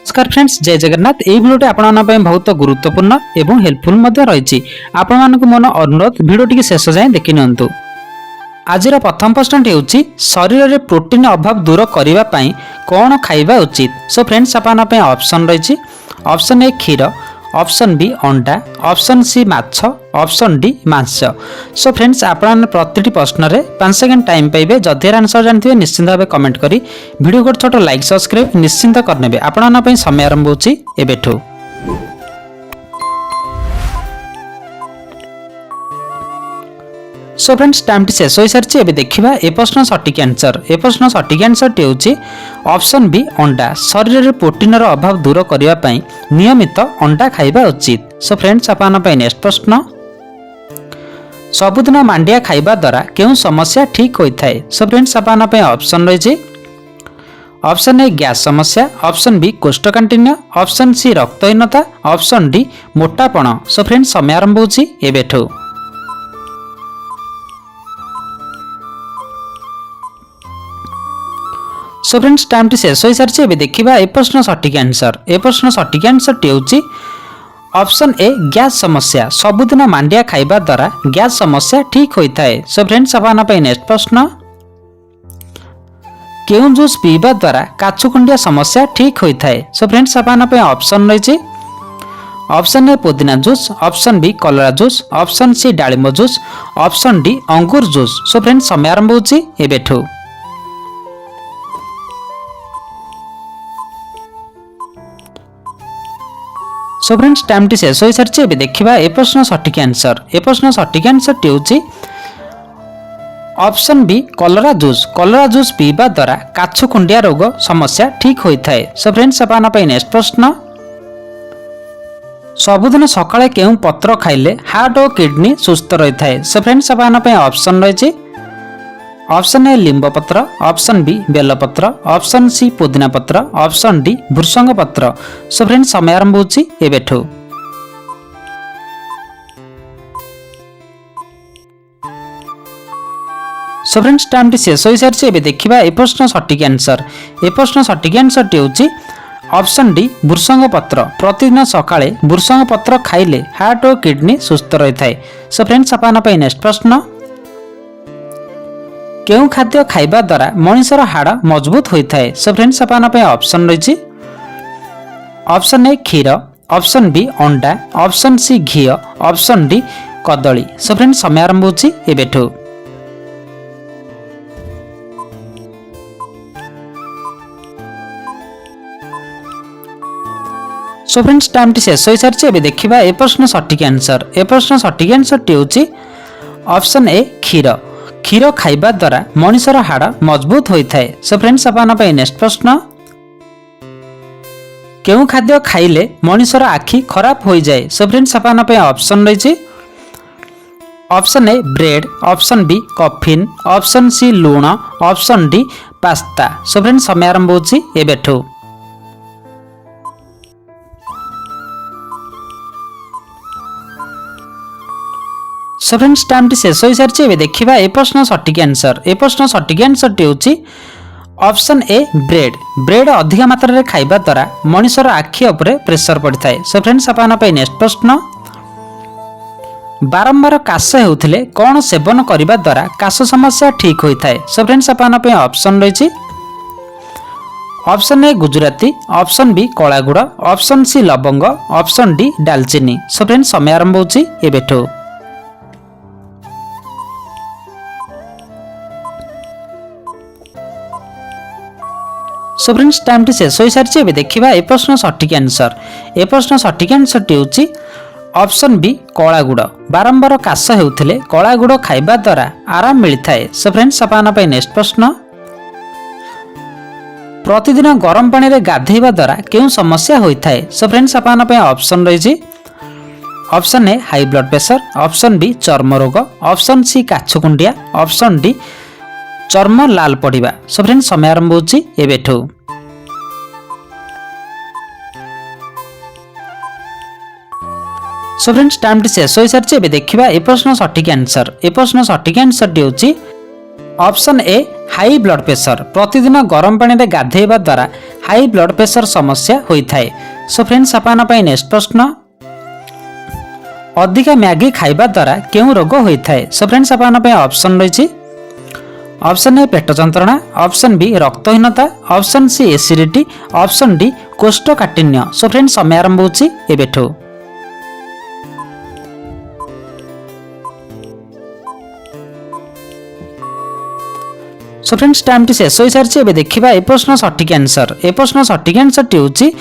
नमस्कार फ्रेंड्स, जय जगन्नाथ। ये भिडियोटी आपणाई बहुत गुरुत्वपूर्ण एवं हेल्पफुल रही। आपण मोर अनुरोध भिडियो शेष जाए देखि नियंतु। आज प्रथम प्रश्न होउछि शरीर में प्रोटीन अभाव दूर करने कौन खाइबा उचित। सो फ्रेंड्स आपण ऑप्शन रही। ऑप्शन ए क्षीर, ऑप्शन बी अंडा, ऑप्शन सी माछ, ऑप्शन डी मांस। सो फ्रेंड्स आपण प्रति प्रश्न में 5 सेकेंड टाइम पाइबे। जदि आंसर जानते निश्चिंत भाव कमेंट करी वीडियो को छोट लाइक सब्सक्राइब निश्चिंत करने। आपण समय आरंभ होछि एबेठु। सो फ्रेंड्स टाइम टी शेष हो सारी। एबे देखिबा ए प्रश्न सटीक आंसर। ए प्रश्न सटीक आंसर टी होछि ऑप्शन बी अंडा। शरीर में प्रोटीन अभाव दूर करने पाई नियमित अंडा खाइबा उचित। सो फ्रेंड्स आपण पे नेक्स्ट प्रश्न, सबुदिन मांडिया खाइबा द्वारा केउ समस्या ठीक होता है। सो फ्रेंड्स आपण पे ऑप्शन रही। ऑप्शन ए गैस समस्या, ऑप्शन बी कोष्ठकाठिन्य, ऑप्शन सी रक्तहीनता, ऑप्शन डी मोटापण। सो फ्रेंड्स समय आरंभ होछि एबेठु। सो फ्रेंड्स टाइम टी शेष हो सारी। एबे देखिबा ए प्रश्न सटीक आंसर। ए प्रश्न सटीक आंसर टी होछि ऑप्शन ए गैस समस्या। सबुदिन मांडिया खाइबा द्वारा गैस समस्या ठीक होता है। सो फ्रेंड्स आपण पे नेक्स्ट प्रश्न, केउ जूस पीबा द्वारा काछुकुंडिया समस्या ठीक होता है। सो फ्रेंड्स आपण पे ऑप्शन रही। ऑप्शन ए पुदीना जूस, ऑप्शन बी कलरा जूस, ऑप्शन सी डालिम जूस, ऑप्शन डी अंगूर जूस। सो फ्रेंड्स समय आरंभ होछि एबेठु। सो फ्रेंड्स टाइम टी शेष हो सारी। एबे देखिबा ए प्रश्न सटीक आंसर। ए प्रश्न सटीक आंसर टी होछि ऑप्शन बी कलरा जूस। कलरा जूस पीबा द्वारा काछुकुंडिया रोग समस्या ठीक होता है। सो फ्रेंड्स आपण पे नेक्स्ट प्रश्न, सबुदिन सकाळे केउ पत्र खाइले हार्ट और किडनी सुस्थ रहता है। सो फ्रेंड्स आपण पे ऑप्शन रही। ऑप्शन ए लिंब पत्र, ऑप्शन बी बेलपत्र, ऑप्शन सी पुदीना पत्र, ऑप्शन डी भृषंग पत्र। सो फ्रेंड्स समय आरंभ होछि एबेठु। सो फ्रेंड्स टाइम टी शेष हो सारी। एबे देखिबा ए प्रश्न सटीक आंसर। ए प्रश्न सटीक आंसर टी होछि ऑप्शन डी भृषंग पत्र। प्रतिदिन सकाळे भृषंग पत्र खाइले हार्ट और किडनी सुस्थ रहता है। सो फ्रेंड्स आपण पे नेक्स्ट प्रश्न, केउ खाद्य खाइबा द्वारा मनुष्यर हाड़ मजबूत होता है। सो फ्रेंड्स आपण पे ऑप्शन रही। ऑप्शन ए क्षीर, ऑप्शन बी अंडा, ऑप्शन सी घी, ऑप्शन डी कदली। सो फ्रेंड्स समय आरंभ होछि एबेठु। सो फ्रेंड्स टाइम टी शेष हो सारी। एबे देखिबा ए प्रश्न सटीक आंसर। ए प्रश्न सटीक आंसर टी होछि ऑप्शन ए क्षीर। क्षीर खाइबा द्वारा मनुष्यर हाड़ मजबूत होता है। सो फ्रेंड्स आपण पे नेक्स्ट प्रश्न, केउ खाद्य खाइले मनुष्यर आखि खराब हो जाए। सो फ्रेंड्स आपण पे ऑप्शन रही। Option A bread, option B caffeine, option C लूण, option D pasta. So friends समय आरंभ होछि एबेठु। सो फ्रेंड्स टाइम टी शेष हो सारी। एबे देखिबा ए प्रश्न सटीक आंसर। ए प्रश्न सटीक आंसर टी होछि ऑप्शन ए ब्रेड। ब्रेड अधिक मात्रा रे खाइबा द्वारा मनुष्यर आखि उपरे प्रेशर पड़ता है। सो फ्रेंड्स आपण पे नेक्स्ट प्रश्न, बारंबार काश हेउथिले कोन सेवन करिबा द्वारा काश समस्या ठीक होता है। सो फ्रेंड्स आपण पे ऑप्शन रही। Option A Gujarati, option B कला गुड़, ऑप्शन सी लवंग, ऑप्शन डी दालचीनी। सो फ्रेंड्स समय आरंभ होछि एबेठु। सो फ्रेंड्स टाइम टी शेष हो सारी। एबे देखिबा ए प्रश्न सटीक आंसर। ए प्रश्न सटीक आंसर टी होछि ऑप्शन बी कला गुड़। बारंबार काश हेउथिले कला गुड़ खाइबा द्वारा आराम मिलता है। सो फ्रेंड्स आपण पे नेक्स्ट प्रश्न, प्रतिदिन गरम पानी रे गाधेइबा द्वारा केउ समस्या होता है। सो फ्रेंड्स आपण पे ऑप्शन रही। Option A high blood pressure, option B चर्म रोग, ऑप्शन सी काछुकुंडिया, ऑप्शन डी चर्म लाल पड़िबा। सो फ्रेंड्स समय आरंभ होछि एबेठु। सो फ्रेंड्स टाइम टी शेष हो सारी। एबे देखिबा ए प्रश्न सटीक आंसर। ए प्रश्न सटीक आंसर टी होछि option A high blood pressure प्रतिदिन गरम पानी रे गाधेଇବା द्वारा हाई ब्लड प्रेशर समस्या होइथाय। सो फ्रेंड्स आपन पई नेक्स्ट प्रश्न अधिक मैगी खाइबा द्वारा केउ रोग होइथाय। सो फ्रेंड्स आपन पई ऑप्शन रहिछि ऑप्शन ए पेट जंत्रणा, ऑप्शन बी रक्तहीनता, option C acidity, option D कोष्ठकाठिन्य। सो फ्रेंड्स समय आरंभ होछि एबेठो। सो फ्रेंड्स टाइम टी शेष हो सारी एबे देखिबा ए प्रश्न सठिक आंसर। ए प्रश्न सठिक आंसर टी होछि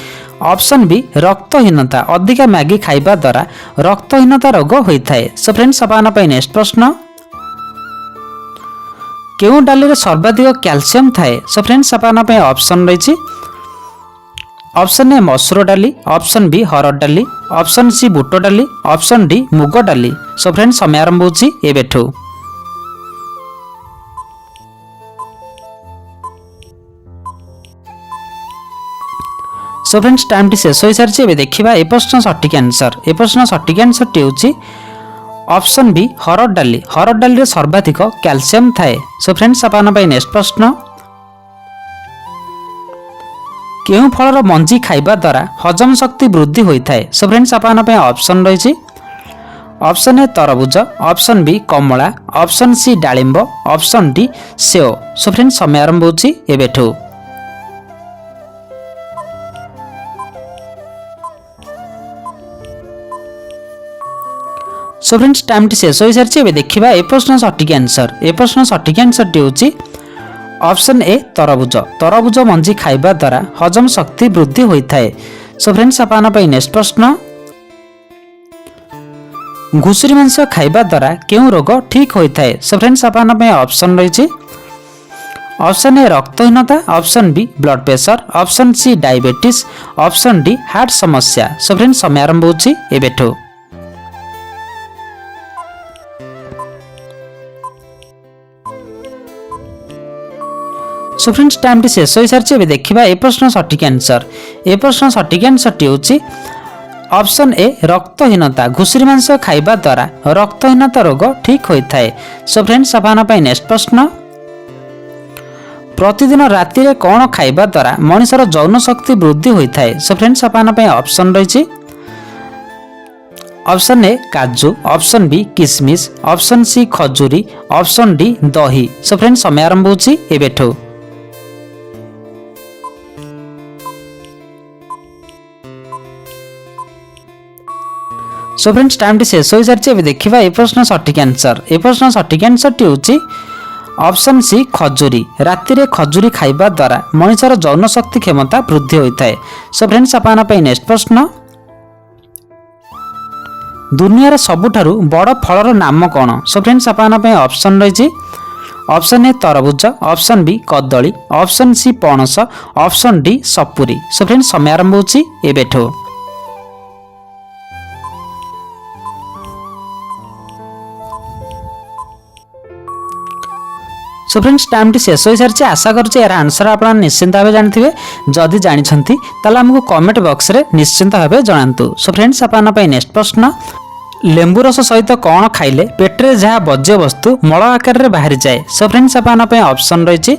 ऑप्शन बी रक्तहीनता। अधिक मैगी खाइबा द्वारा रक्तहीनता रोग होइथाय। सो फ्रेंड्स आपन पई नेक्स्ट प्रश्न केउ डाली रे सर्वाधिक कैल्शियम थाए। सो फ्रेंड्स आपन पे ऑप्शन रही ऑप्शन ए मसूर डाली, ऑप्शन बी हरड़ डाली, ऑप्शन सी बुट डाली, ऑप्शन डी मुग डाली। सो फ्रेंड्स समय आरंभ होछि एबेठो। सो फ्रेंड्स टाइम टी शेष हो सारी एबे देखिबा ए प्रश्न सठिक आंसर। ए प्रश्न सठिक आंसर टी होछि ऑप्शन बी हरड़ डाली। हरड़ डाली रे सर्वाधिक कैल्शियम थाए। सो फ्रेंड्स आपन पई नेक्स्ट प्रश्न केउ फलर मंजी खाइबा द्वारा हजम शक्ति वृद्धि होइथाय। सो फ्रेंड्स आपन पई ऑप्शन रहिछि ऑप्शन ए तरबुज, ऑप्शन बी कमला, ऑप्शन सी डालिंब, ऑप्शन डी सेव। सो फ्रेंड्स समय आरंभ होछि एबेठो। सो फ्रेंड्स टाइम टी शेष हो सारी एबे देखिबा ए प्रश्न सठिक आंसर। ए प्रश्न सठिक आंसर टी होछि ऑप्शन ए तरबुज। तरबुज मंजी खाइबा द्वारा हजम शक्ति वृद्धि होइथाय। सो फ्रेंड्स आपन पई नेक्स्ट प्रश्न घुसुरी मांस खाइबा द्वारा केउ रोग ठीक होइथाय। सो फ्रेंड्स आपन पई ऑप्शन रहिछि ऑप्शन ए रक्तहीनता, option B blood pressure, option C diabetes, option D heart समस्या। सो फ्रेंड्स समय आरंभ होछि एबेठो। सो फ्रेंड्स टाइम टी शेष हो सारी एबे देखिबा ए प्रश्न सठिक आंसर। ए प्रश्न सठिक आंसर टी होछि ऑप्शन ए रक्तहीनता। घुसुरी मांस खाइबा द्वारा रक्तहीनता रोग ठीक होइथाय। सो फ्रेंड्स आपन पई नेक्स्ट प्रश्न प्रतिदिन राति रे कोन खाइबा द्वारा मनुष्यर यौन शक्ति वृद्धि होइथाय। सो फ्रेंड्स आपन पई ऑप्शन रहिछि ऑप्शन ए काजू, ऑप्शन बी किशमिश, ऑप्शन सी खजूरी, ऑप्शन डी दही। सो फ्रेंड्स समय आरंभ होछि एबेठो। सो फ्रेंड्स टाइम टी शेष हो सारी एबे देखिबा ए प्रश्न सठिक आंसर। ए प्रश्न सठिक आंसर टी होछि ऑप्शन सी खजूरी। राति रे खजूरी खाइबा द्वारा मनुष्यर यौन शक्ति क्षमता वृद्धि होइथाय। सो फ्रेंड्स आपन पई नेक्स्ट प्रश्न दुनिया रे सबुठारु बड़ फलर नाम कोन। सो फ्रेंड्स आपन पई ऑप्शन रहिछि ऑप्शन ए तरबुज, ऑप्शन बी कदली, ऑप्शन सी पणस, ऑप्शन डी सपुरी। सो फ्रेंड्स समय आरंभ होछि एबेठो। सो फ्रेंड्स टाइम टी शेष हो सारी आशा करुचे यार आंसर आप निश्चिंत भाव जानिथिबे। जदि जानिछंती ताला हमको कमेंट बॉक्स रे निश्चिंत भाव जणांतु। सो फ्रेंड्स आपन पई नेक्स्ट प्रश्न लेंबू रस सहित कौन खाइले पेटरे जहाँ बज्य वस्तु मल आकार रे बाहरी जाए। सो फ्रेंड्स आपन पई ऑप्शन रहिछि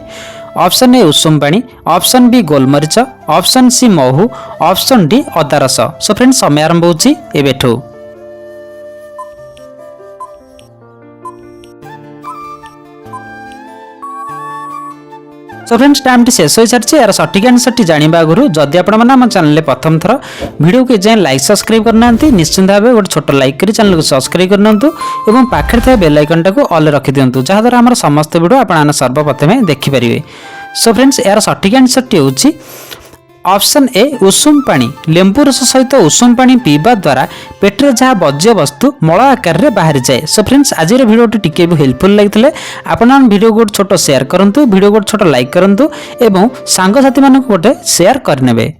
ऑप्शन ए उषुम पानी, ऑप्शन बी गोलमरीच, ऑप्शन सी महू, ऑप्शन डी अदा रस। सो फ्रेंड्स समय आरंभ होछि एबेठो। सो फ्रेंड्स टाइम टी शेष हो सारी यार सठिक आंसर टी जानिबा आगुरु जदि आपण माने हम चैनल प्रथम थर वीडियो के जाय लाइक सब्सक्राइब करना निश्चिंत भाव गोटे छोट लाइक करी चैनल को सब्सक्राइब करनंतु एवं पाखरे थे बेल आइकन टाको ऑल रखि दियंतु जहा द्वारा हमर समस्त वीडियो आपण सर्वप्रथमे देखि परिबे। सो फ्रेंड्स यार सठिक आंसर टी होछि ऑप्शन ए उषुम पानी। लेंबू रस सहित उषुम पानी पीवा द्वारा पेटरे जहाँ बज्य वस्तु मल आकार रे बाहरी जाए। सो फ्रेंड्स आज वीडियो टिके भी हेल्पफुल लगी आपण वीडियो गोटे छोट शेयर करंतु, वीडियो गोटे छोट लाइक करंतु एवं सांग साथी मानक गोटे शेयर करनेबे।